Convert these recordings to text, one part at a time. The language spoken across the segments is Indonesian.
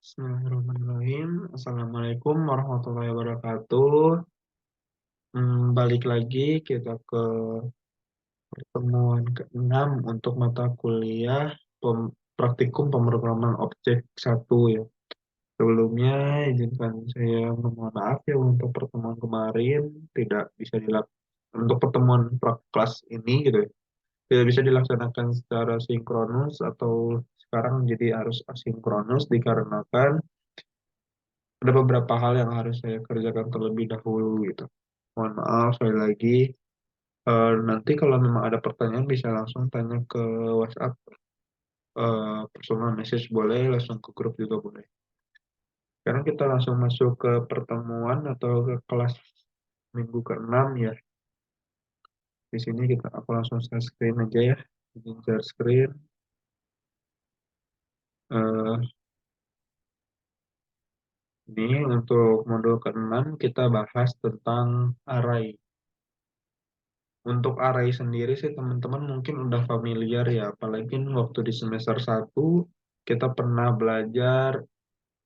Bismillahirrahmanirrahim. Assalamualaikum warahmatullahi wabarakatuh. Balik lagi kita ke pertemuan ke-6 untuk mata kuliah praktikum pemrograman objek satu ya. Sebelumnya izinkan saya memohon maaf ya untuk pertemuan kemarin tidak bisa untuk pertemuan kelas ini gitu ya. Tidak bisa dilaksanakan secara sinkronus atau sekarang menjadi harus asinkronus dikarenakan ada beberapa hal yang harus saya kerjakan terlebih dahulu gitu. Mohon maaf sekali lagi. Nanti kalau memang ada pertanyaan bisa langsung tanya ke WhatsApp, personal message boleh, langsung ke grup juga boleh. Sekarang kita langsung masuk ke pertemuan atau ke kelas minggu ke-6 ya. Di sini aku langsung share screen aja ya. Izin share screen. Eh, ini untuk modul ke-6 kita bahas tentang array. Untuk array sendiri sih teman-teman mungkin udah familiar ya, apalagi waktu di semester 1 kita pernah belajar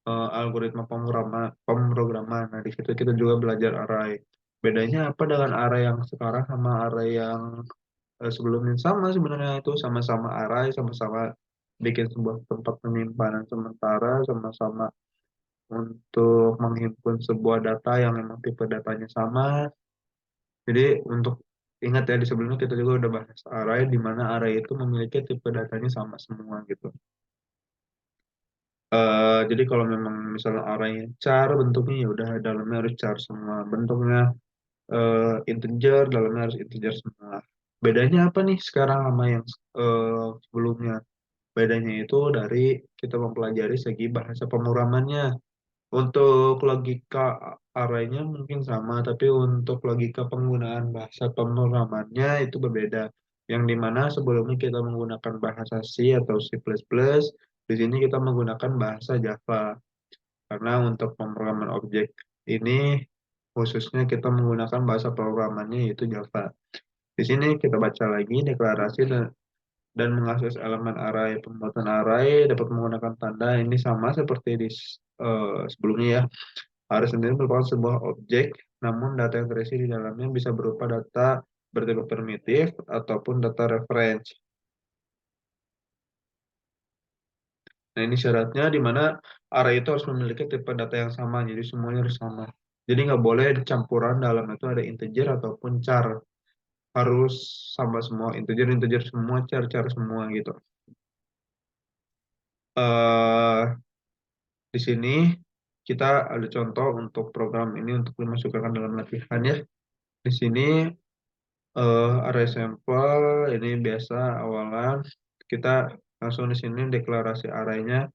algoritma pemrograman. Nah, di situ kita juga belajar array. Bedanya apa dengan array yang sekarang sama array yang sebelumnya? Sama sebenarnya, itu sama-sama array, sama-sama bikin sebuah tempat penyimpanan sementara, sama-sama untuk menghimpun sebuah data yang memang tipe datanya sama. Jadi untuk ingat ya, di sebelumnya kita juga udah bahas array, di mana array itu memiliki tipe datanya sama semua gitu. Jadi kalau memang misalnya arraynya char bentuknya ya udah dalamnya harus char semua. Bentuknya integer, dalamnya harus integer semua. Bedanya apa nih sekarang sama yang sebelumnya? Bedanya itu dari kita mempelajari segi bahasa pemrogramannya. Untuk logika arraynya mungkin sama, tapi untuk logika penggunaan bahasa pemrogramannya itu berbeda. Yang dimana sebelumnya kita menggunakan bahasa C atau C++, di sini kita menggunakan bahasa Java. Karena untuk pemrograman objek ini khususnya kita menggunakan bahasa programannya yaitu Java. Di sini kita baca lagi deklarasi dan mengakses elemen array. Pembuatan array dapat menggunakan tanda ini sama seperti di sebelumnya ya. Array sendiri merupakan sebuah objek, namun data yang terisi di dalamnya bisa berupa data bertipe primitif ataupun data reference. Nah, ini syaratnya di mana array itu harus memiliki tipe data yang sama, jadi semuanya harus sama. Jadi nggak boleh campuran dalam itu ada integer ataupun char. Harus sama semua, integer-integer semua, char-char semua gitu. eh di sini kita ada contoh untuk program ini untuk dimasukkan dalam latihan ya. Di sini array sampel ini biasa awalan kita langsung di sini deklarasi arraynya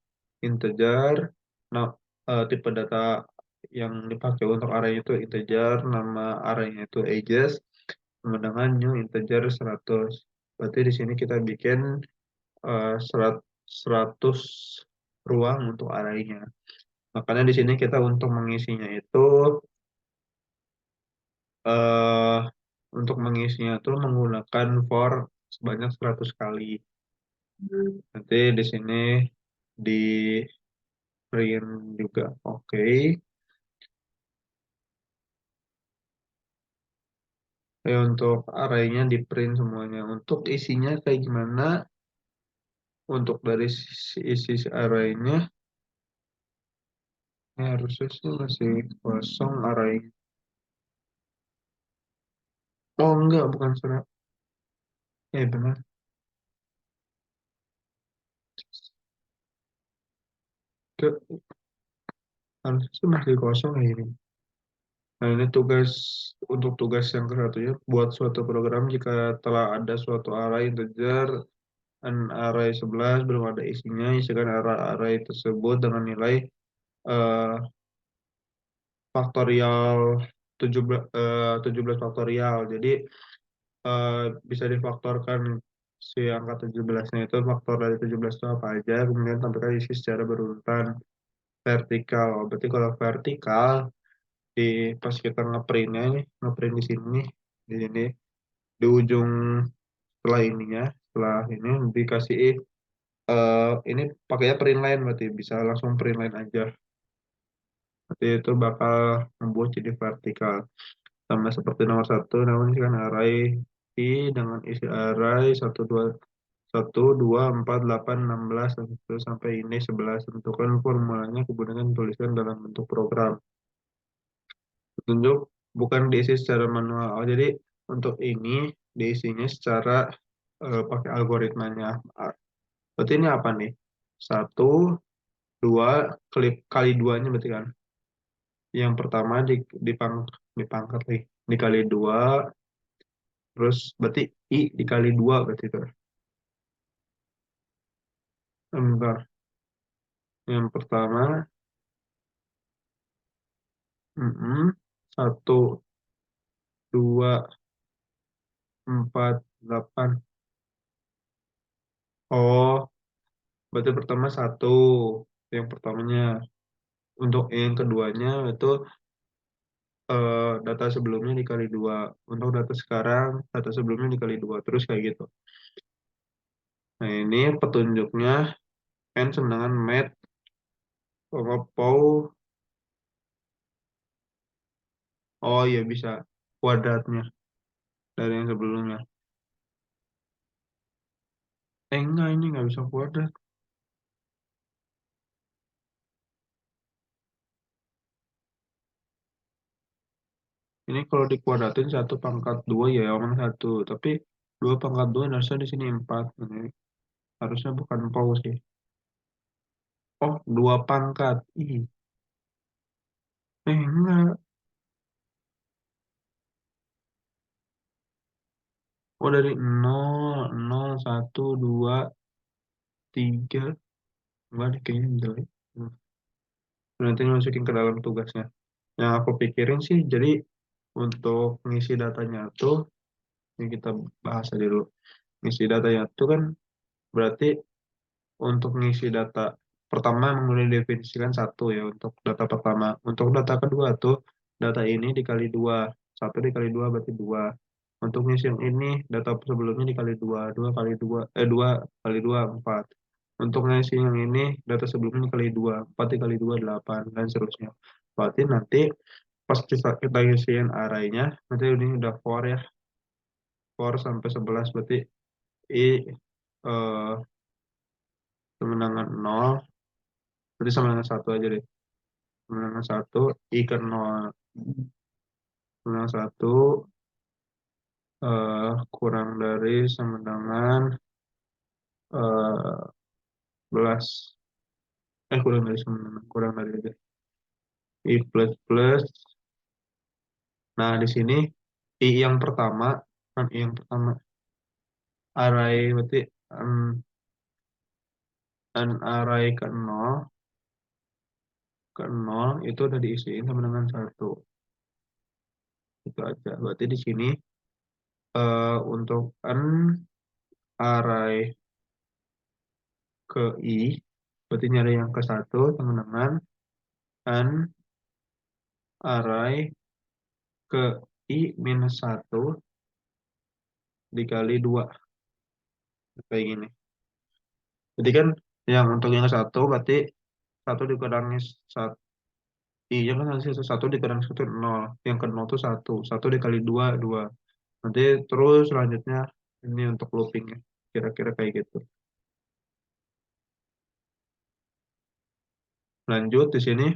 integer. Nah, tipe data yang dipakai untuk array itu integer, nama arraynya itu ages, sama dengan new integer 100. Berarti di sini kita bikin 100 ruang untuk arraynya. Makanya di sini kita untuk mengisinya itu eh untuk mengisinya itu menggunakan for sebanyak 100 kali. Nanti di sini di print juga. Oke. Untuk arraynya di print semuanya. Untuk isinya kayak gimana? Untuk dari isi arraynya ini harusnya sih masih kosong array. Oh enggak, bukan surat. Benar. Ke, harusnya sih masih kosong ya ini. Nah, ini untuk tugas yang ke satu ya, buat suatu program jika telah ada suatu array integer dan array 11 belum ada isinya, isikan array tersebut dengan nilai eh, faktorial 17 faktorial. Jadi eh, bisa difaktorkan si angka 17-nya itu, faktor dari 17 itu apa aja, kemudian tampilkan isi secara berurutan vertikal. Berarti kalau vertikal di pas kita ngeprintnya ini, ngeprint di sini, di sini di ujung setelah ininya, setelah ini dikasih Ini pakainya print line berarti bisa langsung print line aja. Berarti itu bakal membuat jadi vertikal. Sama seperti nomor satu, namun ini kan array I dengan isi array 1, 2, 4, 8, 16 dan terus sampai ini 11. Tentukan formulanya kemudian tuliskan dalam bentuk program. Petunjuk bukan diisi secara manual. Oh, jadi untuk ini diisinya secara pakai algoritmanya. Berarti ini apa nih? Satu, dua, kali duanya berarti kan. Yang pertama dipangkat nih. Dikali dua, terus berarti I dikali dua berarti itu. Bentar. Yang pertama, satu, dua, 4, 8. Oh, berarti pertama satu. Yang pertamanya. Untuk yang keduanya itu data sebelumnya dikali dua. Untuk data sekarang, data sebelumnya dikali dua. Terus kayak gitu. Nah, ini petunjuknya N sama dengan mat, pow. Oh iya bisa kuadratnya dari yang sebelumnya. Enggak, ini nggak bisa kuadrat. Ini kalau dikuadratin 1/2 ya orang satu. Tapi 2/2 harusnya di sini 4. Ini harusnya bukan pow sih. Oh, 2 pangkat. Ih, enggak. Oh, dari nol, nol, 1, 2, 3. Enggak deh, kayaknya jelek. Nanti masukin ke dalam tugasnya. Yang aku pikirin sih, jadi untuk ngisi datanya tuh, ini kita bahas aja dulu. Ngisi datanya tuh kan berarti untuk ngisi data pertama mulai definisikan satu ya untuk data pertama. Untuk data kedua tuh data ini dikali dua, satu dikali dua berarti dua. Untuk ngisi yang ini data sebelumnya dikali dua, dua kali dua empat. Untuk ngisi yang ini data sebelumnya dikali dua, empat dikali dua delapan dan seterusnya. Berarti nanti pas kita ngisiin arraynya nanti ini udah for ya, for sampai 11 berarti i eh, kemenangan nol. Berarti sama dengan satu aja deh. Sama dengan satu, I ke nol. Sama dengan satu, kurang dari sama dengan 11. Kurang dari sama dengan, kurang dari aja. I plus plus. Nah, di sini I yang pertama, kan I yang pertama, array berarti an array ke nol itu udah diisiin sama dengan satu. Itu aja. Berarti di sini untuk n array ke I, berarti nyari yang ke satu sama dengan n array ke I minus satu dikali dua. Kayak gini. Jadi kan yang untuk yang ke satu berarti satu dikurangi satu. Iya kan hasil satu dikurangi satu nol. Yang ke nol itu satu. Satu dikali dua, dua. Nanti terus selanjutnya ini untuk loopingnya. Kira-kira kayak gitu. Lanjut di sini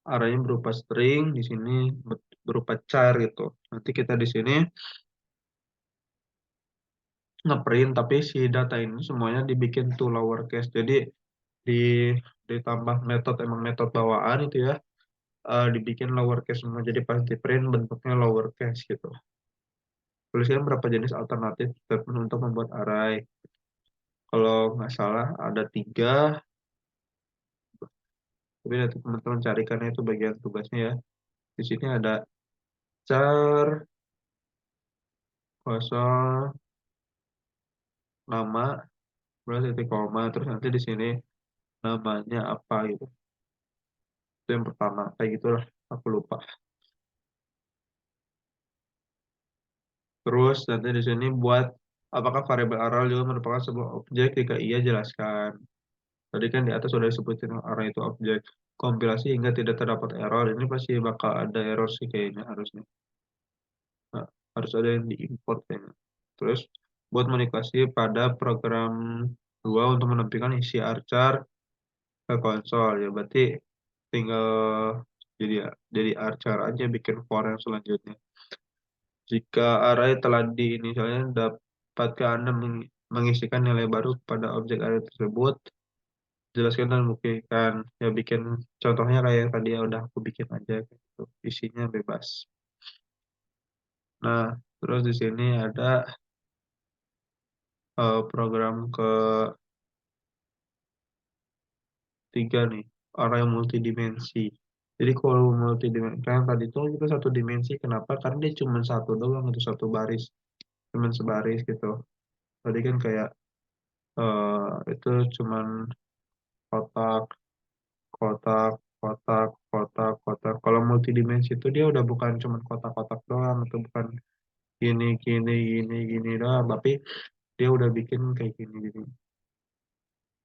arahnya berupa string, di sini berupa char gitu. Nanti kita di sini ngeprint tapi si data ini semuanya dibikin to lowercase. Jadi di ditambah metode emang metode bawaan itu ya, dibikin lowercase semua. Jadi pas di print bentuknya lowercase gitu. Tuliskan berapa jenis alternatif statement untuk membuat array. Kalau nggak salah ada 3, tapi nanti teman-teman carikannya itu bagian tugasnya ya. Di sini ada char, kosong, nama, terus titik koma, terus nanti di sini namanya apa gitu. Itu yang pertama, kayak gitulah. Aku lupa. Terus nanti di sini buat Apakah variabel array juga merupakan sebuah objek? Jika iya, jelaskan. Tadi kan di atas sudah disebutin array itu objek. Kompilasi hingga tidak terdapat error. Ini pasti bakal ada error sih kayaknya harusnya. Nah, harus ada yang diimport kayaknya. Terus buat manipulasi pada program 2 untuk menampilkan isi archar ke konsol ya berarti tinggal jadi jadi archar aja bikin for yang selanjutnya. Jika array telah diinisialnya, dapatkah Anda mengisikan nilai baru pada objek array tersebut? Jelaskan dan buktikan. Ya bikin contohnya kayak yang tadi ya udah aku bikin aja gitu. Isinya bebas. Nah, terus di sini ada program ketiga nih, array multidimensi. Jadi kalau multidimensi, kan tadi tuh itu satu dimensi, kenapa? Karena dia cuma satu doang, itu satu baris, cuma sebaris gitu. Tadi kan kayak itu cuman kotak, kotak, kotak, kotak, kotak. Kalau multidimensi itu dia udah bukan cuma kotak-kotak doang, atau bukan gini, gini, gini, gini doang, tapi dia udah bikin kayak gini, gini.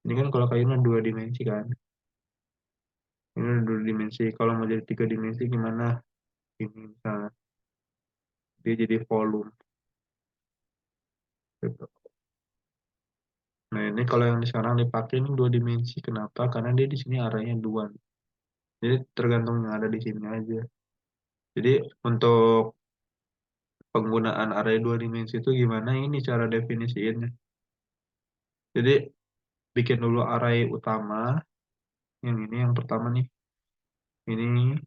Ini kan kalau kayak ini dua dimensi kan, ini udah dua dimensi. Kalau mau jadi tiga dimensi gimana? Ini misalnya dia jadi volume. Gitu. Nah ini kalau yang sekarang dipakai ini dua dimensi, kenapa? Karena dia di sini arahnya dua. Jadi tergantung yang ada di sini aja. Jadi untuk penggunaan array dua dimensi itu gimana ini cara definisiinnya. Jadi bikin dulu array utama, yang ini yang pertama nih, ini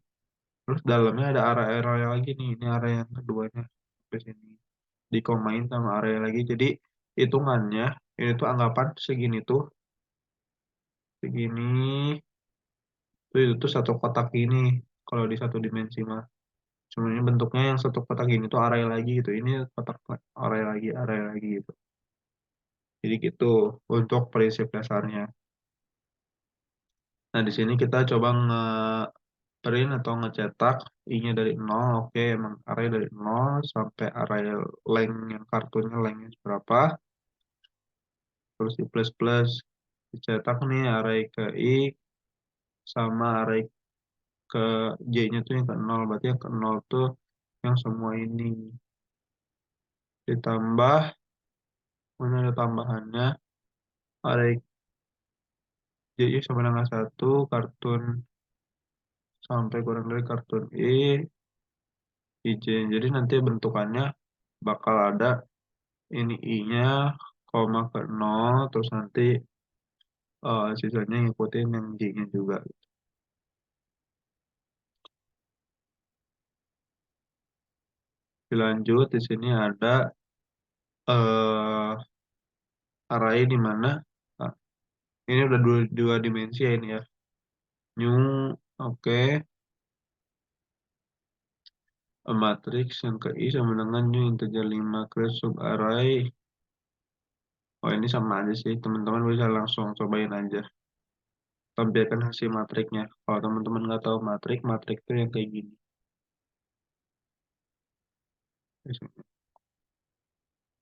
terus dalamnya ada array-array lagi nih, ini array yang keduanya ke sini. Dikomain sama array lagi. Jadi hitungannya ini tuh anggapan segini tuh, segini itu tuh satu kotak ini kalau di satu dimensi mah. Sebenarnya bentuknya yang satu kotak ini tuh array lagi gitu. Ini kotak array lagi gitu. Jadi gitu untuk prinsip dasarnya. Nah, di sini kita coba nge-print atau ngecetak I-nya dari nol. Oke, emang array dari nol sampai array length yang kartunya lengthnya berapa. Terus di plus plus dicetak nih array ke I sama array ke J-nya tuh yang ke nol. Berarti yang ke nol tuh yang semua ini. Ditambah, mana ada tambahannya, array J sama dengan satu, kartun sampai kurang dari kartun IJ. Jadi nanti bentukannya bakal ada ini I-nya, koma ke nol, terus nanti sisanya ngikutin yang J-nya juga. Dilanjut, di sini ada eh array di mana ah, ini udah dua dimensi ya ini ya. New, oke, a matrix yang ke I sama dengan new integer 5 create sub array. Oh ini sama aja sih, teman-teman bisa langsung cobain aja. Tampilkan hasil matriknya. Kalau teman-teman nggak tahu matrik, matrik itu yang kayak gini.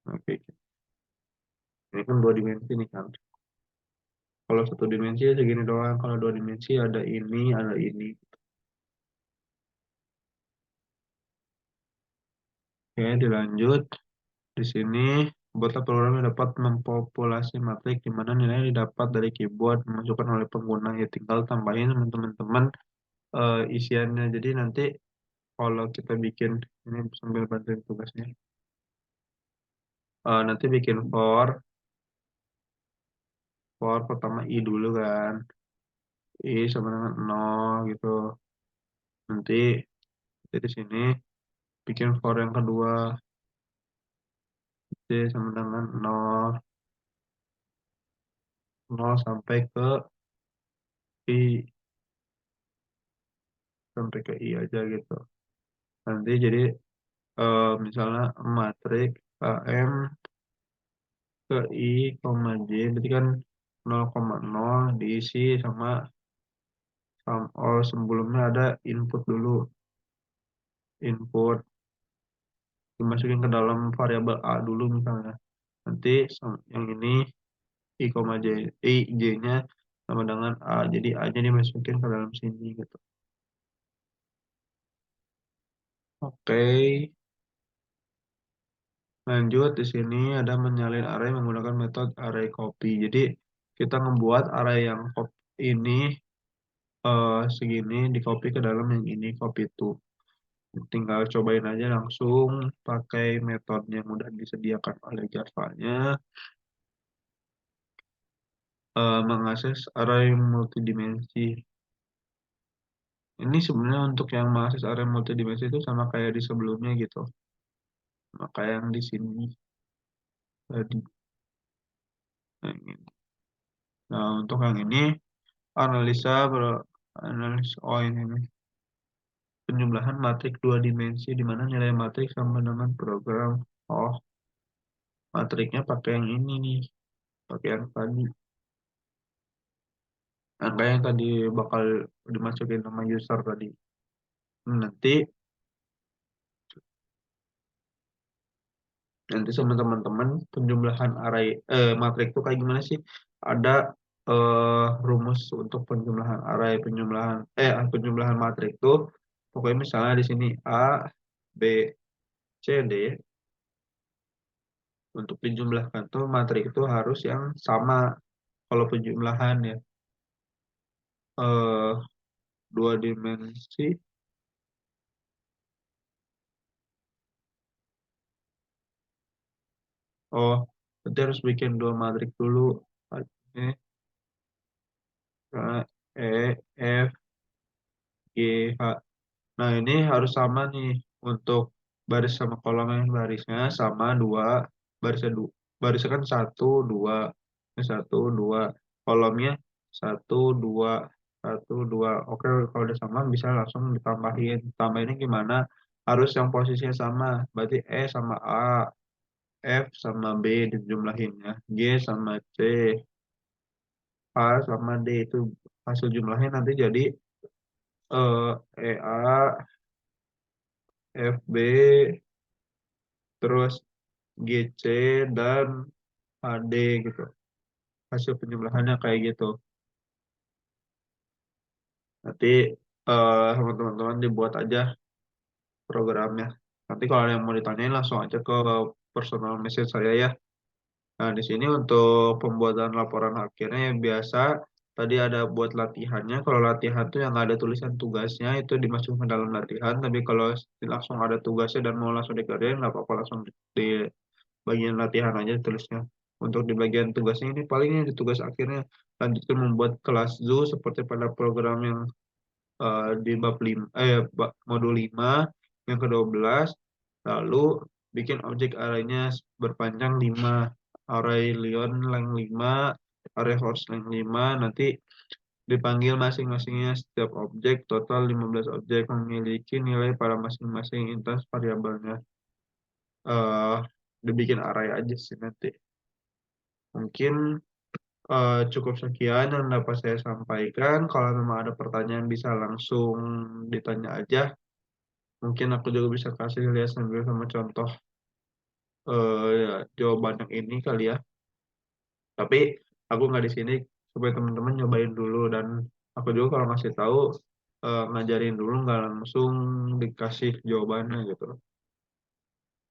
Oke, ini kan dua dimensi nih kan. Kalau satu dimensi ya segini doang. Kalau dua dimensi ada ini, ada ini. Oke, dilanjut. Di sini, buatlah program yang dapat mempopulasi matrik di mana nilainya didapat dari keyboard dimasukkan oleh pengguna. Ya tinggal tambahin teman-teman isiannya. Jadi nanti kalau kita bikin, ini sambil bantuin tugasnya. Nanti bikin for pertama I dulu kan. I sama dengan 0 gitu. Nanti dari sini bikin for yang kedua. C sama dengan 0 sampai ke I. Sampai ke I aja gitu. Nanti jadi misalnya matrik AM ke I, koma J. Berarti kan 0,0 diisi oh, sebelumnya ada input dulu. Input dimasukin ke dalam variabel A dulu misalnya. Nanti yang ini I, J, J-nya sama dengan A. Jadi A-nya dimasukin ke dalam sini gitu. Oke, lanjut di sini ada menyalin array menggunakan metode array copy. Jadi kita membuat array yang ini segini di copy ke dalam yang ini copy itu. Tinggal cobain aja langsung pakai metode yang udah disediakan oleh Java-nya, mengakses array multidimensi. Ini sebenarnya untuk yang mengakses array multidimensi itu sama kayak di sebelumnya gitu. Sama kayak yang di sini tadi. Nah, ini. Nah, untuk yang ini analisa analis ini penjumlahan matrik dua dimensi di mana nilai matrik sama dengan program. Oh, matriknya pakai yang ini nih, pakai yang tadi. Angka yang tadi bakal dimasukin sama user tadi. Nanti nanti sama teman-teman penjumlahan array matrik itu kayak gimana sih? Ada rumus untuk penjumlahan array, penjumlahan matrik itu pokoknya misalnya di sini A, B, C, D untuk dijumlahkan tuh matrik itu harus yang sama kalau penjumlahan ya eh dua dimensi. Oh, berarti harus bikin dua matrik dulu. Ini E, F, G, H. Nah, ini harus sama nih untuk baris sama kolomnya. Barisnya sama dua, barisnya barisnya kan satu, dua, ini satu, dua, kolomnya satu, dua, satu, dua. Oke, kalau udah sama bisa langsung ditambahin. Tambahinnya gimana? Harus yang posisinya sama. Berarti E sama A, F sama B dijumlahinnya, G sama C, A sama D itu hasil jumlahnya nanti jadi EA, FB, terus GC, dan HD gitu. Hasil penjumlahannya kayak gitu. Nanti sama teman-teman dibuat aja programnya. Nanti kalau ada yang mau ditanyain langsung aja ke personal message saya ya. Nah, di sini untuk pembuatan laporan akhirnya yang biasa tadi ada buat latihannya. Kalau latihan tuh yang ada tulisan tugasnya itu dimasukkan ke dalam latihan. Tapi kalau langsung ada tugasnya dan mau langsung dikerjain, nggak apa-apa langsung di bagian latihan aja tulisnya. Untuk di bagian tugasnya ini palingnya di tugas akhirnya lanjutkan membuat kelas zoo seperti pada program yang di bab 5, modul 5 yang ke-12, lalu bikin objek arraynya berpanjang 5, array Leon length 5, array horse length 5, nanti dipanggil masing-masingnya setiap objek, total 15 objek memiliki nilai pada masing-masing instance variabelnya. eh Dibikin array aja sih nanti. Mungkin cukup sekian yang dapat saya sampaikan. Kalau memang ada pertanyaan bisa langsung ditanya aja. Mungkin aku juga bisa kasih lihat sambil sama contoh ya, jawaban yang ini kali ya. Tapi aku nggak di sini supaya teman-teman nyobain dulu dan aku juga kalau ngasih tahu ngajarin dulu nggak langsung dikasih jawabannya gitu.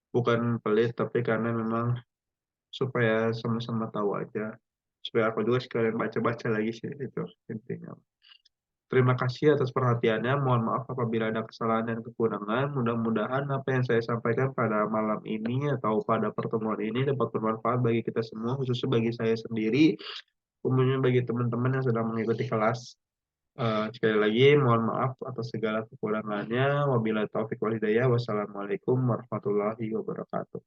Bukan pelit tapi karena memang supaya sama-sama tahu aja. Supaya aku juga sekalian baca-baca lagi sih itu intinya. Terima kasih atas perhatiannya. Mohon maaf apabila ada kesalahan dan kekurangan. Mudah-mudahan apa yang saya sampaikan pada malam ini atau pada pertemuan ini dapat bermanfaat bagi kita semua, khususnya bagi saya sendiri, umumnya bagi teman-teman yang sedang mengikuti kelas. Sekali lagi, mohon maaf atas segala kekurangannya. Wabillahi taufiq wal hidayah. Wassalamualaikum warahmatullahi wabarakatuh.